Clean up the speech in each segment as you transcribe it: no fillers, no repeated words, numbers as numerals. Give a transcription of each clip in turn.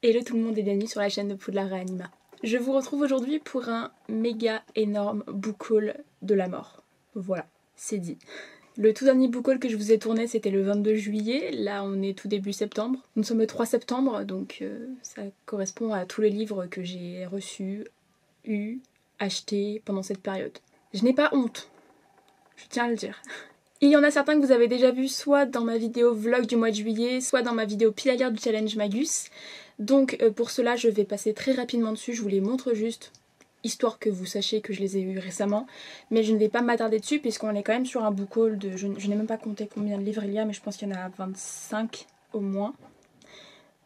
Hello tout le monde et bienvenue sur la chaîne de Poudlard et Anima. Je vous retrouve aujourd'hui pour un méga énorme book haul de la mort. Voilà, c'est dit. Le tout dernier book haul que je vous ai tourné c'était le 22 juillet, là on est tout début septembre. Nous sommes le 3 septembre donc ça correspond à tous les livres que j'ai reçus, achetés pendant cette période. Je n'ai pas honte, je tiens à le dire. Il y en a certains que vous avez déjà vus soit dans ma vidéo vlog du mois de juillet, soit dans ma vidéo pile à lire du challenge Magus. Donc pour cela je vais passer très rapidement dessus, je vous les montre juste, histoire que vous sachiez que je les ai eus récemment. Mais je ne vais pas m'attarder dessus puisqu'on est quand même sur un book haul de... Je n'ai même pas compté combien de livres il y a, mais je pense qu'il y en a 25 au moins.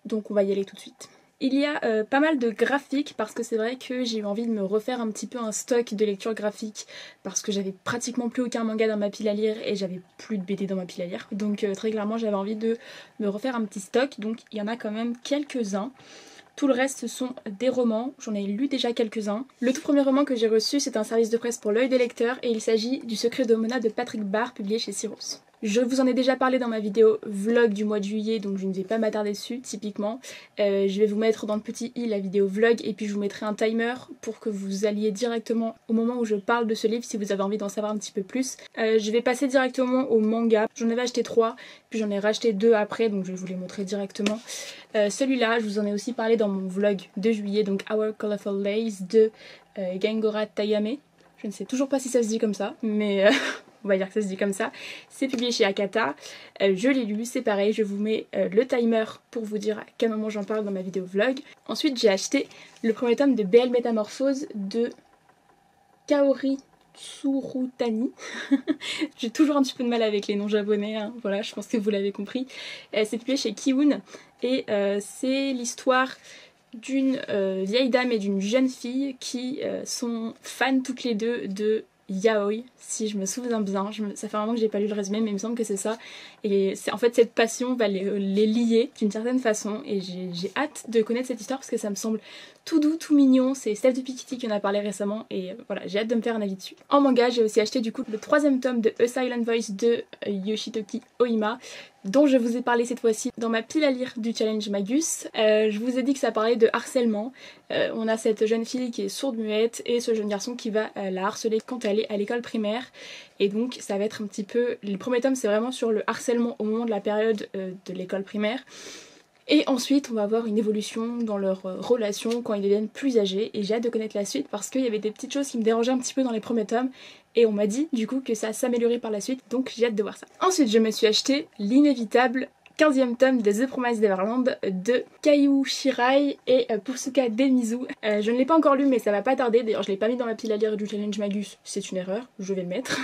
Donc on va y aller tout de suite. Il y a pas mal de graphiques parce que c'est vrai que j'ai eu envie de me refaire un petit peu un stock de lecture graphique parce que j'avais pratiquement plus aucun manga dans ma pile à lire et j'avais plus de BD dans ma pile à lire. Donc très clairement j'avais envie de me refaire un petit stock, donc il y en a quand même quelques-uns. Tout le reste ce sont des romans, j'en ai lu déjà quelques-uns. Le tout premier roman que j'ai reçu c'est un service de presse pour l'œil des lecteurs et il s'agit du Secret de Mona de Patrick Barr publié chez Syros. Je vous en ai déjà parlé dans ma vidéo vlog du mois de juillet donc je ne vais pas m'attarder dessus typiquement. Je vais vous mettre dans le petit i la vidéo vlog et puis je vous mettrai un timer pour que vous alliez directement au moment où je parle de ce livre si vous avez envie d'en savoir un petit peu plus. Je vais passer directement au manga. J'en avais acheté 3 puis j'en ai racheté 2 après donc je vais vous les montrer directement. Celui-là je vous en ai aussi parlé dans mon vlog de juillet donc Our Colorful Days de Gengora Tayame. Je ne sais toujours pas si ça se dit comme ça mais... on va dire que ça se dit comme ça. C'est publié chez Akata. Je l'ai lu, c'est pareil, je vous mets le timer pour vous dire à quel moment j'en parle dans ma vidéo vlog. Ensuite, j'ai acheté le premier tome de BL Métamorphose de Kaori Tsurutani. J'ai toujours un petit peu de mal avec les noms japonais, hein. Voilà, je pense que vous l'avez compris. C'est publié chez Kiun et c'est l'histoire d'une vieille dame et d'une jeune fille qui sont fans toutes les deux de yaoi, si je me souviens bien. Ça fait un moment que j'ai pas lu le résumé mais il me semble que c'est ça. Et en fait cette passion va les lier d'une certaine façon et j'ai hâte de connaître cette histoire parce que ça me semble tout doux, tout mignon. C'est Steph de Piketty qui en a parlé récemment et voilà, j'ai hâte de me faire un avis dessus. En manga j'ai aussi acheté du coup le 3e tome de A Silent Voice de Yoshitoki Oima dont je vous ai parlé cette fois-ci dans ma pile à lire du challenge Magus. Je vous ai dit que ça parlait de harcèlement. On a cette jeune fille qui est sourde-muette et ce jeune garçon qui va la harceler quand elle est à l'école primaire. Et donc ça va être un petit peu... Le premier tome c'est vraiment sur le harcèlement au moment de la période de l'école primaire. Et ensuite on va avoir une évolution dans leur relation quand ils deviennent plus âgés et j'ai hâte de connaître la suite parce qu'il y avait des petites choses qui me dérangeaient un petit peu dans les premiers tomes et on m'a dit du coup que ça s'améliorait par la suite donc j'ai hâte de voir ça. Ensuite je me suis acheté l'inévitable 15e tome de The Promised Neverland de Kaiju Shirai et Pusuka Demizu. Je ne l'ai pas encore lu mais ça va pas tarder, d'ailleurs je l'ai pas mis dans la pile à lire du challenge Magus, c'est une erreur, je vais le mettre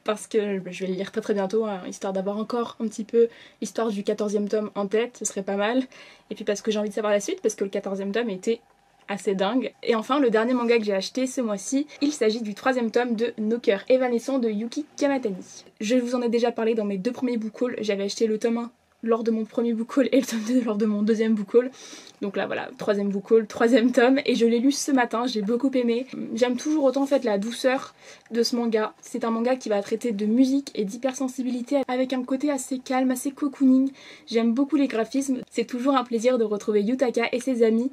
parce que je vais le lire très bientôt hein, histoire d'avoir encore un petit peu l'histoire du 14e tome en tête, ce serait pas mal. Et puis parce que j'ai envie de savoir la suite parce que le 14e tome était assez dingue. Et enfin le dernier manga que j'ai acheté ce mois-ci, il s'agit du 3e tome de Nos cœurs évanescents de Yuki Kamatani. Je vous en ai déjà parlé dans mes 2 premiers book hauls, j'avais acheté le tome 1 lors de mon premier book haul et le tome 2 lors de mon 2e book haul. Donc là voilà, 3e book haul, 3e tome et je l'ai lu ce matin, j'ai beaucoup aimé. J'aime toujours autant en fait la douceur de ce manga. C'est un manga qui va traiter de musique et d'hypersensibilité avec un côté assez calme, assez cocooning. J'aime beaucoup les graphismes, c'est toujours un plaisir de retrouver Yutaka et ses amis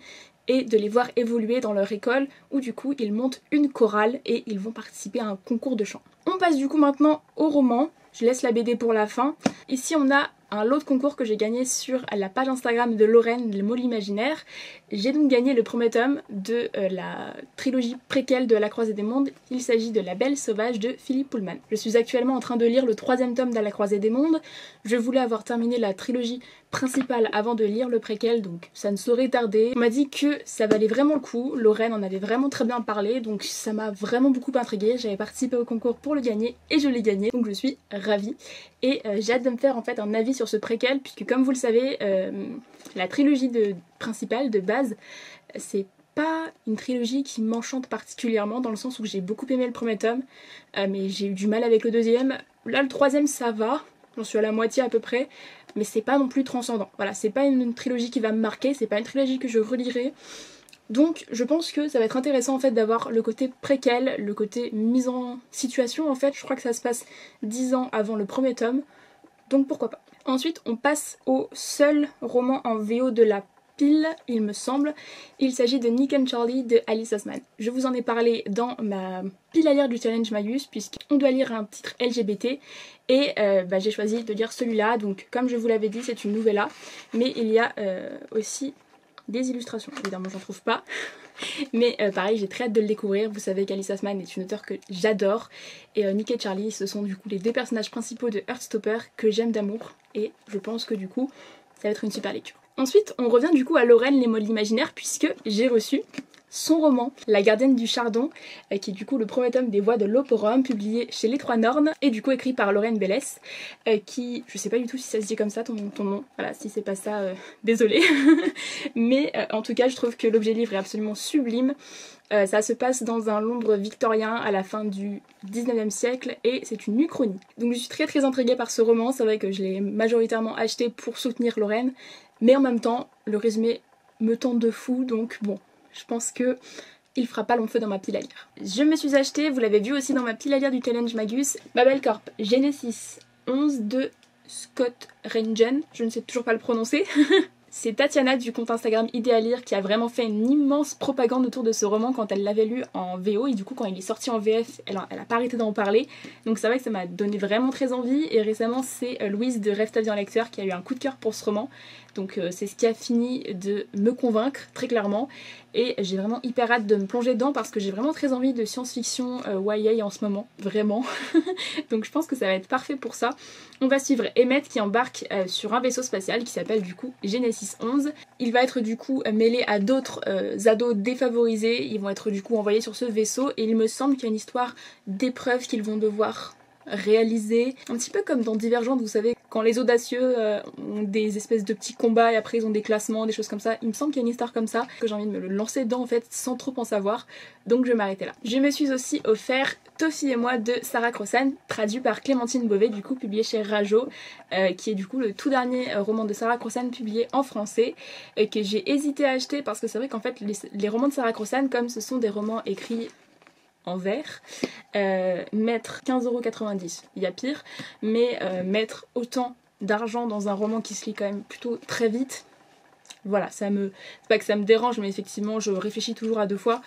et de les voir évoluer dans leur école où du coup ils montent une chorale et ils vont participer à un concours de chant. On passe du coup maintenant au roman, je laisse la BD pour la fin. Ici on a un lot de concours que j'ai gagné sur la page Instagram de Lorraine, le mot l'imaginaire. J'ai donc gagné le premier tome de la trilogie préquelle de La Croisée des Mondes. Il s'agit de La Belle Sauvage de Philippe Pullman. Je suis actuellement en train de lire le 3e tome de La Croisée des Mondes. Je voulais avoir terminé la trilogie principale avant de lire le préquel, donc ça ne saurait tarder. On m'a dit que ça valait vraiment le coup, Lorraine en avait vraiment très bien parlé, donc ça m'a vraiment beaucoup intriguée. J'avais participé au concours pour le gagner et je l'ai gagné, donc je suis ravie. Et j'ai hâte de me faire en fait un avis sur ce préquel, puisque comme vous le savez, la trilogie principale de base, c'est pas une trilogie qui m'enchante particulièrement, dans le sens où j'ai beaucoup aimé le premier tome, mais j'ai eu du mal avec le 2e. Là le 3e ça va, j'en suis à la moitié à peu près, mais c'est pas non plus transcendant. Voilà, c'est pas une trilogie qui va me marquer, c'est pas une trilogie que je relirai. Donc je pense que ça va être intéressant en fait d'avoir le côté préquel, le côté mise en situation en fait. Je crois que ça se passe 10 ans avant le premier tome, donc pourquoi pas. Ensuite on passe au seul roman en VO de la pile, il me semble. Il s'agit de Nick and Charlie de Alice Oseman. Je vous en ai parlé dans ma pile à lire du challenge Magus, puisqu'on doit lire un titre LGBT. Et j'ai choisi de lire celui-là, donc comme je vous l'avais dit, c'est une novella. Mais il y a aussi des illustrations, évidemment j'en trouve pas. Mais pareil, j'ai très hâte de le découvrir. Vous savez qu'Alice Oseman est une auteure que j'adore. Et Nick et Charlie, ce sont du coup les deux personnages principaux de Heartstopper que j'aime d'amour. Et je pense que du coup, ça va être une super lecture. Ensuite, on revient du coup à Lorraine, les mots de l'imaginaire, puisque j'ai reçu son roman, La gardienne du chardon, qui est du coup le premier tome des Voix de l'Oporum, publié chez Les Trois Nornes, et du coup écrit par Lorraine Bellès, qui, je sais pas du tout si ça se dit comme ça ton nom, voilà, si c'est pas ça, désolée, mais en tout cas je trouve que l'objet livre est absolument sublime. Ça se passe dans un Londres victorien à la fin du 19e siècle et c'est une uchronie. Donc je suis très intriguée par ce roman, c'est vrai que je l'ai majoritairement acheté pour soutenir Lorraine, mais en même temps le résumé me tente de fou, donc bon, je pense que il fera pas long feu dans ma pile à lire. Je me suis acheté, vous l'avez vu aussi dans ma pile à lire du challenge Magus, Babel Corp Genesis 11 de Scott Rengen, je ne sais toujours pas le prononcer. C'est Tatiana du compte Instagram Idéalire qui a vraiment fait une immense propagande autour de ce roman quand elle l'avait lu en VO et du coup quand il est sorti en VF elle a pas arrêté d'en parler, donc c'est vrai que ça m'a donné vraiment très envie. Et récemment c'est Louise de Rêve ta vie en lecteur qui a eu un coup de cœur pour ce roman, donc c'est ce qui a fini de me convaincre très clairement et j'ai vraiment hyper hâte de me plonger dedans parce que j'ai vraiment très envie de science-fiction YA en ce moment, vraiment. Donc je pense que ça va être parfait pour ça. On va suivre Emmett qui embarque sur un vaisseau spatial qui s'appelle du coup Genesis 11. Il va être du coup mêlé à d'autres ados défavorisés, ils vont être du coup envoyés sur ce vaisseau et il me semble qu'il y a une histoire d'épreuves qu'ils vont devoir réaliser, un petit peu comme dans Divergente, vous savez, quand les audacieux ont des espèces de petits combats et après ils ont des classements, des choses comme ça. Il me semble qu'il y a une histoire comme ça, que j'ai envie de me lancer dedans en fait sans trop en savoir, donc je vais m'arrêter là. Je me suis aussi offert Toffee et moi de Sarah Crossan, traduit par Clémentine Beauvais, du coup publié chez Rajo, qui est du coup le tout dernier roman de Sarah Crossan publié en français, que j'ai hésité à acheter parce que c'est vrai qu'en fait les romans de Sarah Crossan, comme ce sont des romans écrits en vers, mettre 15,90€, il y a pire, mais mettre autant d'argent dans un roman qui se lit quand même plutôt très vite, voilà, c'est pas que ça me dérange, mais effectivement je réfléchis toujours à deux fois,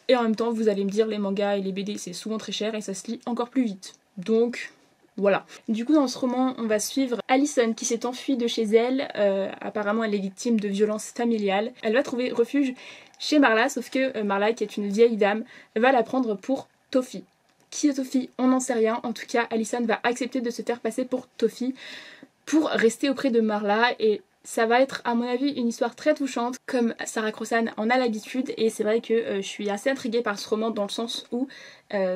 et en même temps vous allez me dire les mangas et les BD c'est souvent très cher et ça se lit encore plus vite, donc voilà. Du coup dans ce roman on va suivre Alison qui s'est enfuie de chez elle, apparemment elle est victime de violences familiales, elle va trouver refuge chez Marla, sauf que Marla, qui est une vieille dame, va la prendre pour Toffee. Qui est Toffee? On n'en sait rien. En tout cas, Alison va accepter de se faire passer pour Toffee pour rester auprès de Marla et ça va être à mon avis une histoire très touchante comme Sarah Crossan en a l'habitude et c'est vrai que je suis assez intriguée par ce roman dans le sens où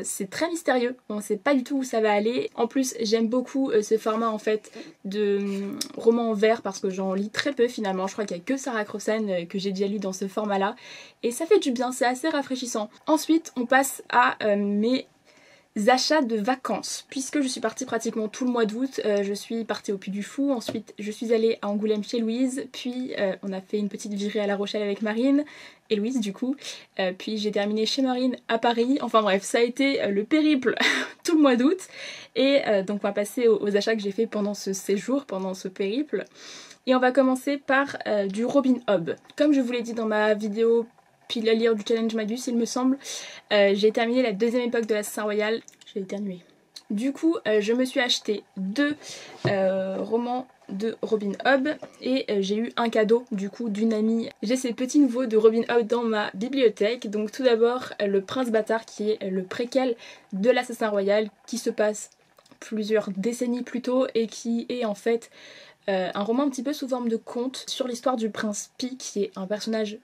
c'est très mystérieux, on ne sait pas du tout où ça va aller. En plus j'aime beaucoup ce format en fait de roman en vers parce que j'en lis très peu finalement, je crois qu'il n'y a que Sarah Crossan que j'ai déjà lu dans ce format là et ça fait du bien, c'est assez rafraîchissant. Ensuite on passe à mes achats de vacances, puisque je suis partie pratiquement tout le mois d'août. Je suis partie au Puy du Fou, ensuite je suis allée à Angoulême chez Louise, puis on a fait une petite virée à La Rochelle avec Marine et Louise du coup, puis j'ai terminé chez Marine à Paris. Enfin bref, ça a été le périple tout le mois d'août et donc on va passer aux achats que j'ai fait pendant ce séjour, pendant ce périple, et on va commencer par du Robin Hobb. Comme je vous l'ai dit dans ma vidéo pile à lire du challenge Magus il me semble, j'ai terminé la deuxième époque de l'Assassin Royal, j'ai éternué. Du coup je me suis acheté deux romans de Robin Hobb et j'ai eu un cadeau du coup d'une amie. J'ai ces petits nouveaux de Robin Hobb dans ma bibliothèque. Donc tout d'abord Le Prince Bâtard qui est le préquel de l'Assassin Royal qui se passe plusieurs décennies plus tôt et qui est en fait un roman un petit peu sous forme de conte sur l'histoire du prince Pi qui est un personnage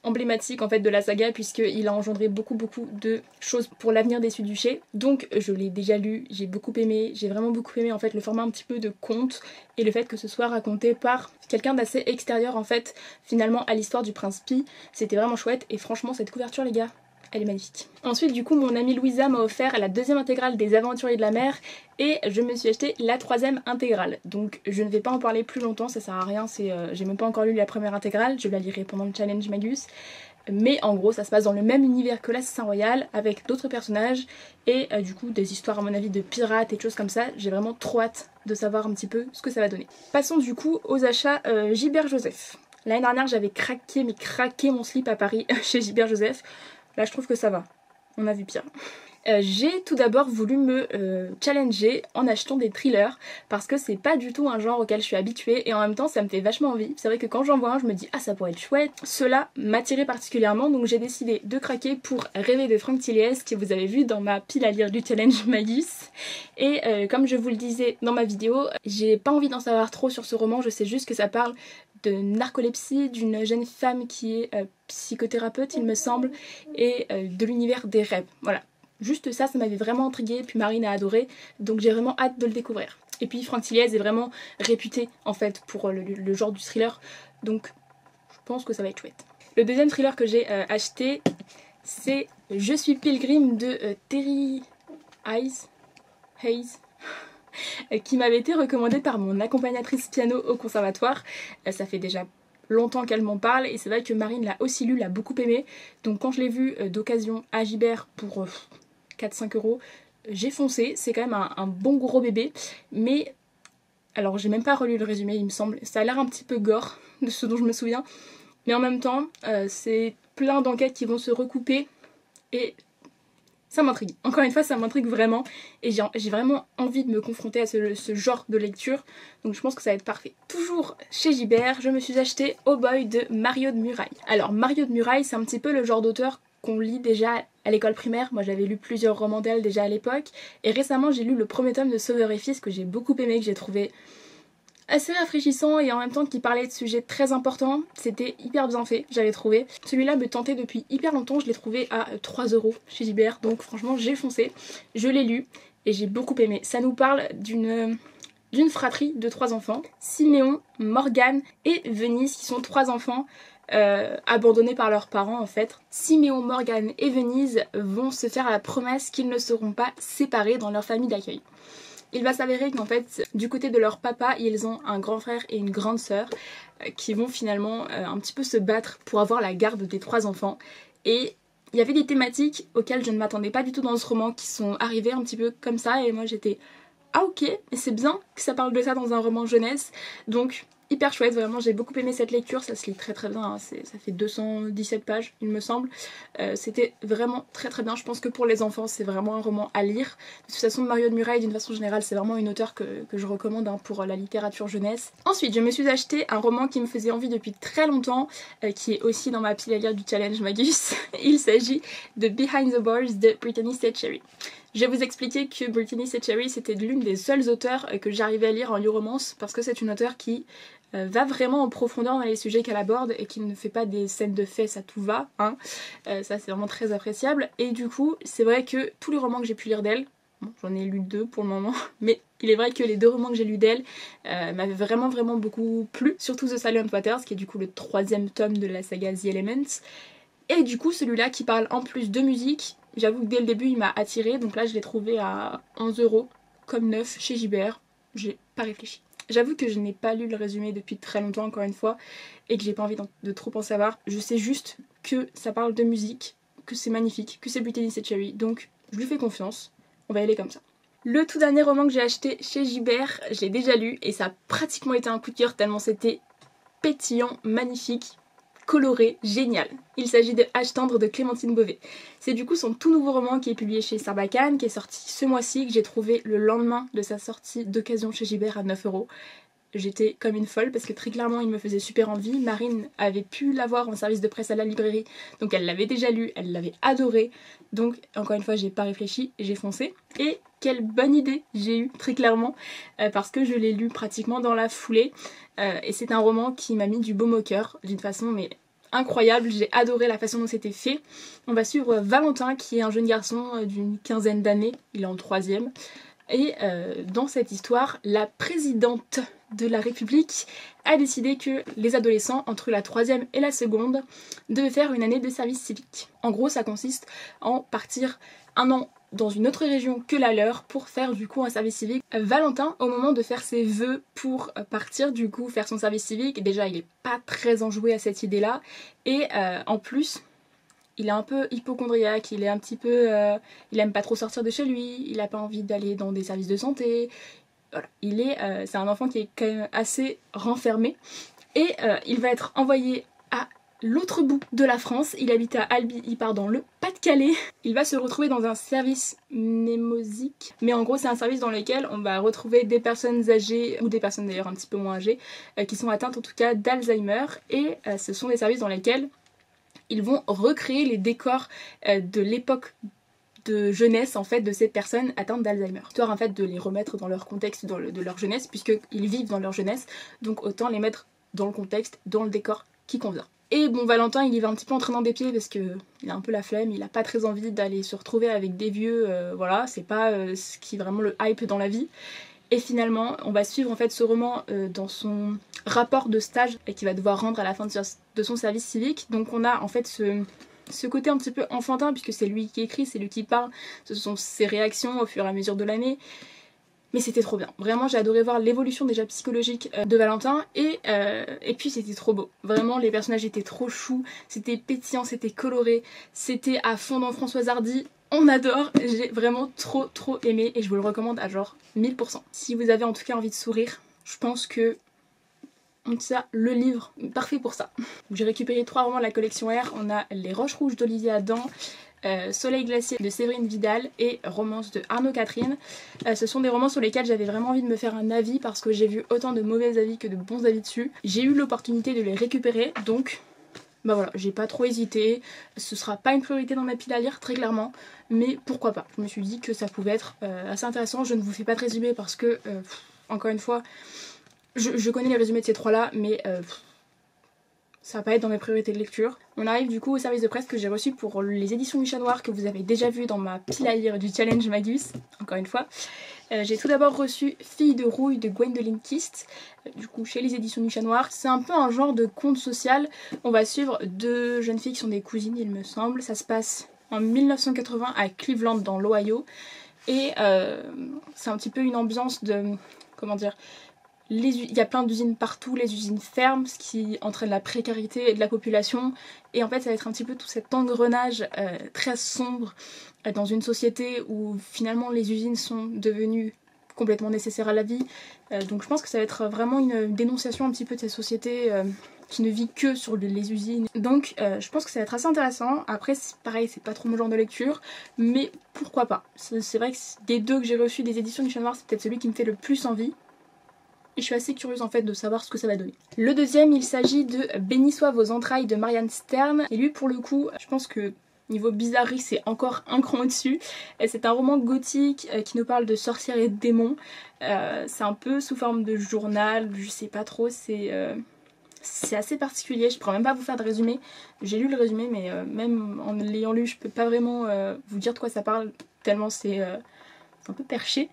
emblématique en fait de la saga puisqu'il a engendré beaucoup de choses pour l'avenir des Sud-Duchés. Donc je l'ai déjà lu, j'ai beaucoup aimé, j'ai vraiment beaucoup aimé en fait le format un petit peu de conte et le fait que ce soit raconté par quelqu'un d'assez extérieur en fait finalement à l'histoire du prince Pi. C'était vraiment chouette et franchement cette couverture les gars, elle est magnifique. Ensuite du coup mon amie Louisa m'a offert la deuxième intégrale des Aventuriers de la Mer et je me suis acheté la troisième intégrale. Donc je ne vais pas en parler plus longtemps, ça sert à rien, j'ai même pas encore lu la première intégrale, je la lirai pendant le challenge Magus. Mais en gros ça se passe dans le même univers que l'Assassin Royal avec d'autres personnages et du coup des histoires à mon avis de pirates et de choses comme ça. J'ai vraiment trop hâte de savoir un petit peu ce que ça va donner. Passons du coup aux achats Gilbert Joseph. L'année dernière j'avais craqué, mais craqué mon slip à Paris chez Gilbert Joseph. Là je trouve que ça va, on a vu pire. J'ai tout d'abord voulu me challenger en achetant des thrillers parce que c'est pas du tout un genre auquel je suis habituée et en même temps ça me fait vachement envie. C'est vrai que quand j'en vois un je me dis ah ça pourrait être chouette. Cela m'attirait particulièrement donc j'ai décidé de craquer pour Rêver de Franck Tilliès que vous avez vu dans ma pile à lire du challenge Magus. Et comme je vous le disais dans ma vidéo, j'ai pas envie d'en savoir trop sur ce roman, je sais juste que ça parle de narcolepsie, d'une jeune femme qui est psychothérapeute il me semble et de l'univers des rêves. Voilà. Juste ça, ça m'avait vraiment intriguée, puis Marine a adoré, donc j'ai vraiment hâte de le découvrir. Et puis Franck Tilliès est vraiment réputé en fait pour le genre du thriller, donc je pense que ça va être chouette. Le deuxième thriller que j'ai acheté, c'est Je suis Pilgrim de Terry Hayes, qui m'avait été recommandé par mon accompagnatrice piano au conservatoire. Ça fait déjà longtemps qu'elle m'en parle et c'est vrai que Marine l'a aussi lu, l'a beaucoup aimé. Donc quand je l'ai vu d'occasion à Gibert pour 4-5 euros, j'ai foncé. C'est quand même un bon gros bébé, mais alors j'ai même pas relu le résumé il me semble, ça a l'air un petit peu gore de ce dont je me souviens, mais en même temps c'est plein d'enquêtes qui vont se recouper et ça m'intrigue. Encore une fois ça m'intrigue vraiment et j'ai vraiment envie de me confronter à ce genre de lecture, donc je pense que ça va être parfait. Toujours chez Gibert, je me suis acheté Oh Boy de Mario de Muraille. Alors Mario de Muraille c'est un petit peu le genre d'auteur qu'on lit déjà à l'école primaire. Moi j'avais lu plusieurs romans d'elle déjà à l'époque et récemment j'ai lu le premier tome de Sauveur et Fils que j'ai beaucoup aimé, que j'ai trouvé assez rafraîchissant et en même temps qui parlait de sujets très importants. C'était hyper bien fait, j'avais trouvé. Celui-là me tentait depuis hyper longtemps, je l'ai trouvé à 3 euros chez Gibert, donc franchement j'ai foncé, je l'ai lu et j'ai beaucoup aimé. Ça nous parle d'une fratrie de 3 enfants, Siméon, Morgane et Venise, qui sont 3 enfants abandonnés par leurs parents en fait. Siméon, Morgane et Venise vont se faire la promesse qu'ils ne seront pas séparés dans leur famille d'accueil. Il va s'avérer qu'en fait, du côté de leur papa, ils ont un grand frère et une grande sœur qui vont finalement un petit peu se battre pour avoir la garde des 3 enfants. Et il y avait des thématiques auxquelles je ne m'attendais pas du tout dans ce roman qui sont arrivées un petit peu comme ça et moi j'étais ah ok, et c'est bien que ça parle de ça dans un roman jeunesse, donc hyper chouette, vraiment j'ai beaucoup aimé cette lecture, ça se lit très très bien, hein. Ça fait 217 pages il me semble, c'était vraiment très très bien, je pense que pour les enfants c'est vraiment un roman à lire. De toute façon Mario de Muraille d'une façon générale c'est vraiment une auteure que je recommande hein, pour la littérature jeunesse. Ensuite je me suis acheté un roman qui me faisait envie depuis très longtemps, qui est aussi dans ma pile à lire du challenge Magus, il s'agit de Behind the Bars de Brittany Setcherry. Je vais vous expliquer que Brittany Setcherry c'était l'une des seules auteurs que j'arrivais à lire en new romance parce que c'est une auteure qui va vraiment en profondeur dans les sujets qu'elle aborde et qui ne fait pas des scènes de fesses à tout va, hein. Ça c'est vraiment très appréciable et du coup c'est vrai que tous les romans que j'ai pu lire d'elle, bon, j'en ai lu 2 pour le moment, mais il est vrai que les 2 romans que j'ai lus d'elle m'avaient vraiment beaucoup plu, surtout The Silent Waters qui est du coup le 3e tome de la saga The Elements. Et du coup celui-là qui parle en plus de musique, j'avoue que dès le début il m'a attiré, donc là je l'ai trouvé à 11 euros comme neuf chez Gibert, j'ai pas réfléchi. J'avoue que je n'ai pas lu le résumé depuis très longtemps encore une fois et que j'ai pas envie de trop en savoir. Je sais juste que ça parle de musique, que c'est magnifique, que c'est Brittany Setcherry, donc je lui fais confiance, on va y aller comme ça. Le tout dernier roman que j'ai acheté chez Gibert, je l'ai déjà lu et ça a pratiquement été un coup de cœur tellement c'était pétillant, magnifique, coloré, génial. Il s'agit de Âge tendre de Clémentine Beauvais. C'est du coup son tout nouveau roman qui est publié chez Sarbacane, qui est sorti ce mois-ci, que j'ai trouvé le lendemain de sa sortie d'occasion chez Gibert à 9 euros. J'étais comme une folle parce que très clairement il me faisait super envie. Marine avait pu l'avoir en service de presse à la librairie, donc elle l'avait déjà lu, elle l'avait adoré. Donc encore une fois j'ai pas réfléchi, j'ai foncé. Et quelle bonne idée j'ai eu très clairement parce que je l'ai lu pratiquement dans la foulée. Et c'est un roman qui m'a mis du baume au cœur d'une façon mais incroyable, j'ai adoré la façon dont c'était fait. On va suivre Valentin qui est un jeune garçon d'une quinzaine d'années, il est en 3e. Et dans cette histoire, la présidente de la République a décidé que les adolescents entre la 3e et la 2e devaient faire une année de service civique. En gros ça consiste en partir un an dans une autre région que la leur pour faire du coup un service civique. Valentin au moment de faire ses vœux pour partir du coup faire son service civique, déjà il est pas très enjoué à cette idée là et en plus il est un peu hypocondriaque, il est un petit peu... il aime pas trop sortir de chez lui, il a pas envie d'aller dans des services de santé. Voilà, c'est un enfant qui est quand même assez renfermé. Et il va être envoyé à l'autre bout de la France. Il habite à Albi, il part dans le Pas-de-Calais. Il va se retrouver dans un service mnémosique. Mais en gros c'est un service dans lequel on va retrouver des personnes âgées, ou des personnes d'ailleurs un petit peu moins âgées, qui sont atteintes en tout cas d'Alzheimer. Et ce sont des services dans lesquels ils vont recréer les décors de l'époque de jeunesse en fait de ces personnes atteintes d'Alzheimer, histoire en fait de les remettre dans leur contexte de leur jeunesse, puisqu'ils vivent dans leur jeunesse, donc autant les mettre dans le contexte, dans le décor qui convient. Et bon, Valentin il y va un petit peu en traînant des pieds parce que il a un peu la flemme, il a pas très envie d'aller se retrouver avec des vieux, voilà, c'est pas ce qui est vraiment le hype dans la vie. Et finalement on va suivre en fait ce roman dans son rapport de stage qu'il va devoir rendre à la fin de son service civique. Donc on a en fait ce côté un petit peu enfantin, puisque c'est lui qui écrit, c'est lui qui parle, ce sont ses réactions au fur et à mesure de l'année. Mais c'était trop bien. Vraiment, j'ai adoré voir l'évolution déjà psychologique de Valentin, et puis c'était trop beau. Vraiment, les personnages étaient trop choux, c'était pétillant, c'était coloré, c'était à fond dans Françoise Hardy. On adore, j'ai vraiment trop aimé et je vous le recommande à genre 1000%. Si vous avez en tout cas envie de sourire, je pense que ça, le livre parfait pour ça. J'ai récupéré 3 romans de la collection R. On a Les Roches Rouges d'Olivier Adam, Soleil Glacier de Séverine Vidal et Romance de Arnaud Catherine. Ce sont des romans sur lesquels j'avais vraiment envie de me faire un avis parce que j'ai vu autant de mauvais avis que de bons avis dessus. J'ai eu l'opportunité de les récupérer, donc bah voilà, j'ai pas trop hésité. Ce sera pas une priorité dans ma pile à lire très clairement, mais pourquoi pas. Je me suis dit que ça pouvait être assez intéressant. Je ne vous fais pas de résumé parce que encore une fois je connais les résumés de ces 3 là, mais ça va pas être dans mes priorités de lecture. On arrive du coup au service de presse que j'ai reçu pour les éditions du Chat Noir, que vous avez déjà vu dans ma pile à lire du challenge Magus, encore une fois. J'ai tout d'abord reçu Fille de rouille de Gwendoline Kist, du coup chez les éditions du Chat Noir. C'est un peu un genre de conte social. On va suivre 2 jeunes filles qui sont des cousines il me semble. Ça se passe en 1980 à Cleveland dans l'Ohio. Et c'est un petit peu une ambiance de... comment dire, il y a plein d'usines partout, les usines ferment, ce qui entraîne la précarité de la population. Et en fait ça va être un petit peu tout cet engrenage très sombre dans une société où finalement les usines sont devenues complètement nécessaires à la vie. Donc je pense que ça va être vraiment une dénonciation un petit peu de cette société qui ne vit que sur les usines. Donc je pense que ça va être assez intéressant. Après c'est pareil, c'est pas trop mon genre de lecture, mais pourquoi pas. C'est vrai que des 2 que j'ai reçus des éditions du Chat Noir, c'est peut-être celui qui me fait le plus envie. Et je suis assez curieuse en fait de savoir ce que ça va donner. Le deuxième, il s'agit de Béni soient vos entrailles de Marianne Stern. Et lui pour le coup, je pense que niveau bizarrerie c'est encore un cran au-dessus. C'est un roman gothique qui nous parle de sorcières et de démons. C'est un peu sous forme de journal, je sais pas trop, c'est assez particulier. Je pourrais même pas vous faire de résumé. J'ai lu le résumé mais même en l'ayant lu je peux pas vraiment vous dire de quoi ça parle, tellement c'est un peu perché.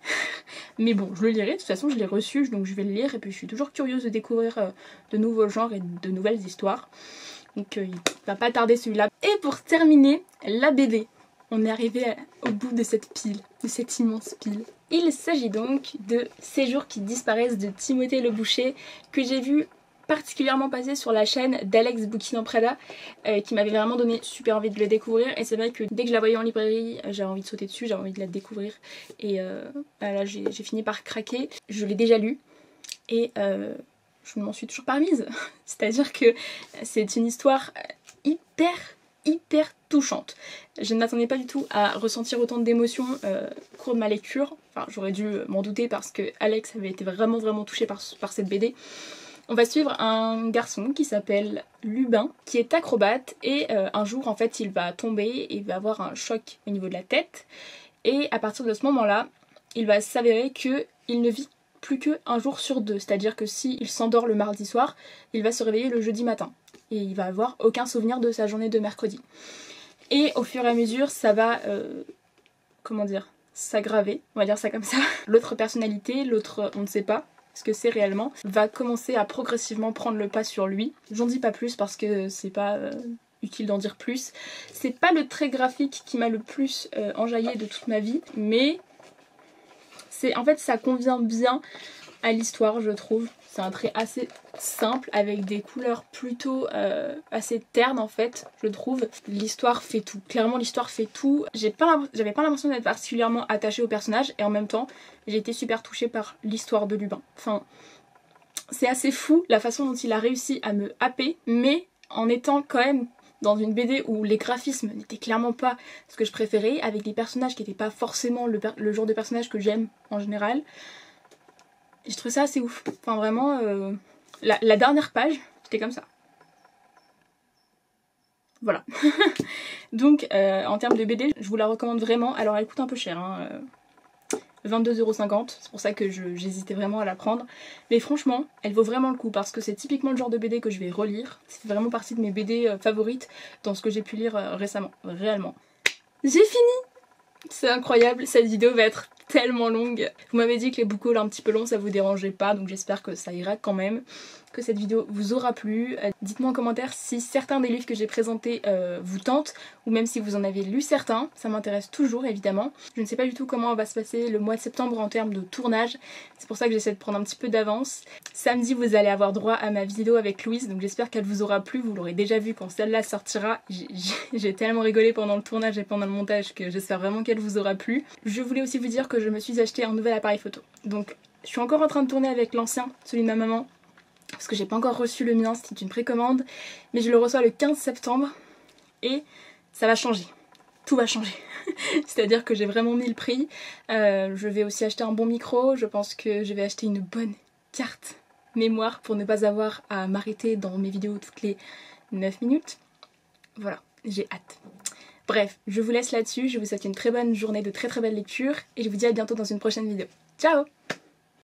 Mais bon, je le lirai, de toute façon je l'ai reçu, donc je vais le lire, et puis je suis toujours curieuse de découvrir de nouveaux genres et de nouvelles histoires. Donc il va pas tarder celui-là. Et pour terminer, la BD. On est arrivé au bout de cette pile, de cette immense pile. Il s'agit donc de Ces jours qui disparaissent de Timothée Le Boucher, que j'ai vu particulièrement passer sur la chaîne d'Alex Bouquin en Prada, qui m'avait vraiment donné super envie de le découvrir. Et c'est vrai que dès que je la voyais en librairie, j'avais envie de sauter dessus, j'avais envie de la découvrir. Et là j'ai fini par craquer. Je l'ai déjà lu et je ne m'en suis toujours pas remise. C'est-à-dire que c'est une histoire hyper touchante. Je ne m'attendais pas du tout à ressentir autant d'émotions au cours de ma lecture. Enfin, j'aurais dû m'en douter parce que Alex avait été vraiment touché par cette BD. On va suivre un garçon qui s'appelle Lubin, qui est acrobate, et un jour en fait il va tomber et il va avoir un choc au niveau de la tête, et à partir de ce moment-là, il va s'avérer qu'il ne vit plus qu'un jour sur 2, c'est-à-dire que s'il s'endort le mardi soir, il va se réveiller le jeudi matin, et il va avoir aucun souvenir de sa journée de mercredi. Et au fur et à mesure, ça va, comment dire, s'aggraver, on va dire ça comme ça. L'autre personnalité, l'autre on ne sait pas ce que c'est réellement, va commencer à progressivement prendre le pas sur lui. J'en dis pas plus parce que c'est pas utile d'en dire plus. C'est pas le trait graphique qui m'a le plus enjaillé de toute ma vie, mais en fait ça convient bien à l'histoire, je trouve. C'est un trait assez simple avec des couleurs plutôt assez ternes en fait, je trouve. L'histoire fait tout. Clairement l'histoire fait tout. J'avais pas l'impression d'être particulièrement attachée au personnage, et en même temps j'ai été super touchée par l'histoire de Lubin. Enfin, c'est assez fou la façon dont il a réussi à me happer, mais en étant quand même dans une BD où les graphismes n'étaient clairement pas ce que je préférais, avec des personnages qui n'étaient pas forcément le genre de personnage que j'aime en général. Et je trouve ça assez ouf. Enfin vraiment, la dernière page, j'étais comme ça. Voilà. Donc en termes de BD, je vous la recommande vraiment. Alors elle coûte un peu cher, hein, 22,50 €, c'est pour ça que j'hésitais vraiment à la prendre. Mais franchement, elle vaut vraiment le coup parce que c'est typiquement le genre de BD que je vais relire. C'est vraiment partie de mes BD favorites dans ce que j'ai pu lire récemment, réellement. J'ai fini! C'est incroyable, cette vidéo va être tellement longue. Vous m'avez dit que les book hauls un petit peu longs ça vous dérangeait pas, donc j'espère que ça ira quand même, que cette vidéo vous aura plu. Dites-moi en commentaire si certains des livres que j'ai présentés vous tentent, ou même si vous en avez lu certains, ça m'intéresse toujours évidemment. Je ne sais pas du tout comment va se passer le mois de septembre en termes de tournage, c'est pour ça que j'essaie de prendre un petit peu d'avance. Samedi vous allez avoir droit à ma vidéo avec Louise, donc j'espère qu'elle vous aura plu, vous l'aurez déjà vu quand celle-là sortira. J'ai tellement rigolé pendant le tournage et pendant le montage que j'espère vraiment qu'elle vous aura plu. Je voulais aussi vous dire que je me suis acheté un nouvel appareil photo. Donc je suis encore en train de tourner avec l'ancien, celui de ma maman, parce que j'ai pas encore reçu le mien, c'est une précommande, mais je le reçois le 15 septembre et ça va changer. Tout va changer. C'est-à-dire que j'ai vraiment mis le prix. Je vais aussi acheter un bon micro, je pense que je vais acheter une bonne carte mémoire pour ne pas avoir à m'arrêter dans mes vidéos toutes les 9 minutes. Voilà, j'ai hâte. Bref, je vous laisse là-dessus, je vous souhaite une très bonne journée, de très très belles lectures et je vous dis à bientôt dans une prochaine vidéo. Ciao!